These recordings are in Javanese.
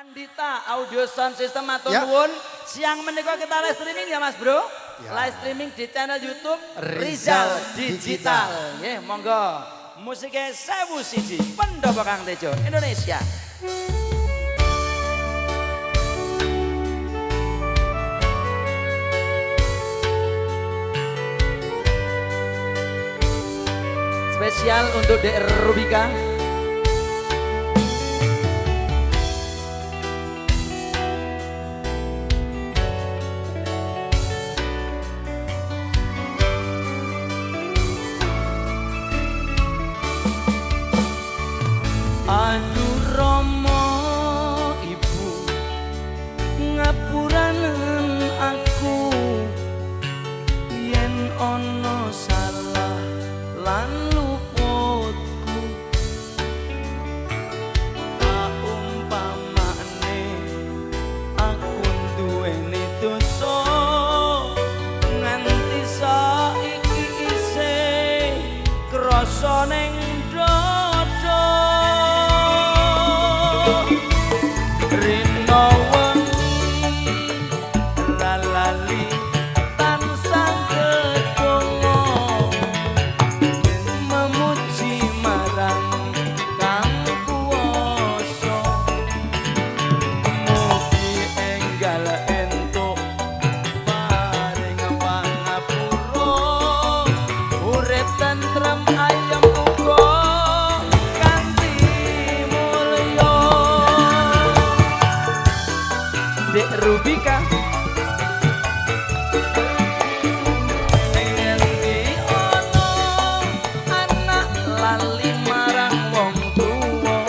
Andita Audio Sound System matur nuwun. Siang menika kita live streaming ya Mas Bro. Live streaming di channel YouTube Rizal Digital. Nggih, monggo. Musiknya 1001 Pendopo Kang Tejo Indonesia. Spesial untuk DR Rubika. Aduh Romo Ibu ngapuranen aku yen ono salah lan luputku umpamane aku duweni dosa nganti saiki isih krasa ning dada Rino wengi lalali tansah kedonga memuji marang Kang Kuwasa mugi enggal entuk paring pangapura urip tentrem ayem uga kanthi mulya Dek Rubika ngendi ono anak lali marang wong tuwa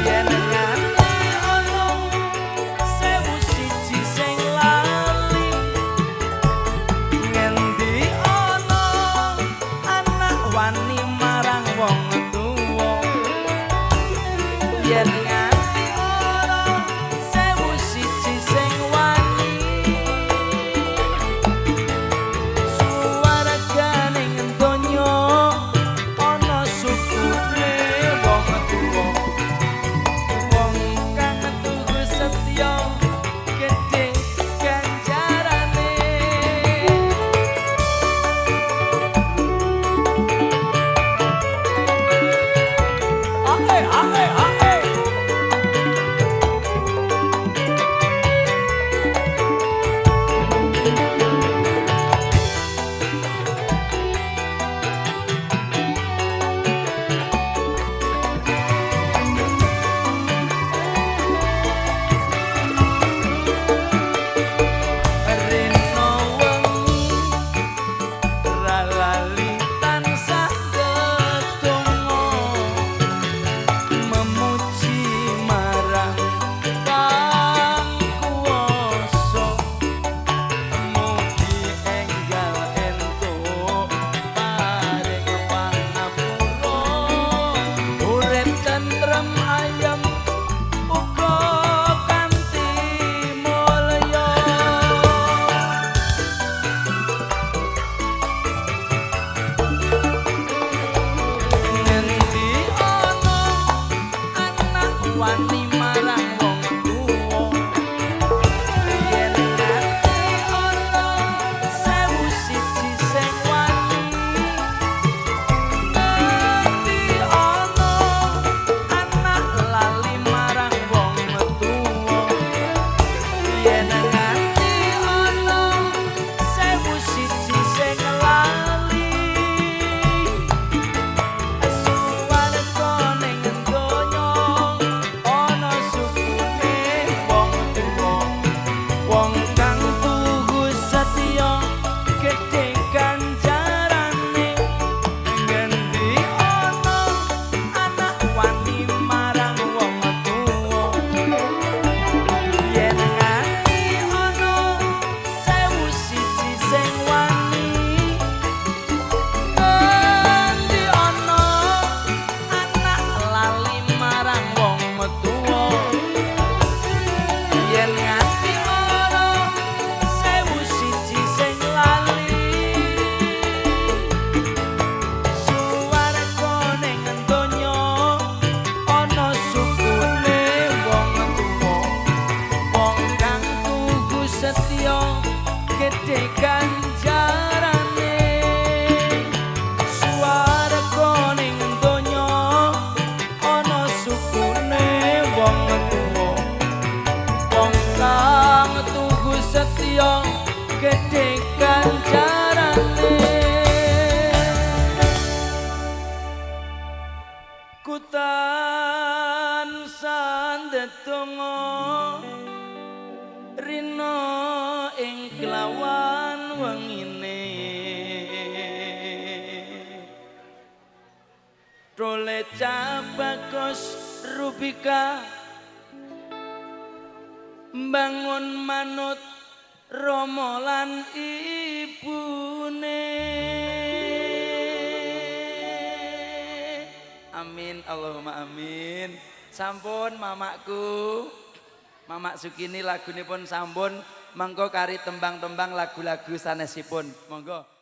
yen nganti ono 1001 sing lali ngendi ono anak wani marang wong tuwa yen nganti ono 1001 sing wong tuwa wong kang tugu setya gedhe ganjarane kutan sandedonga rina ing kelawan wengine Role Cabakos Rubika bangun manut Rama lan ibune amin Allahumma amin sampun mamaku Mamak Sukini lagunipun sampun mengko kari tembang-tembang lagu-lagu sanesipun monggo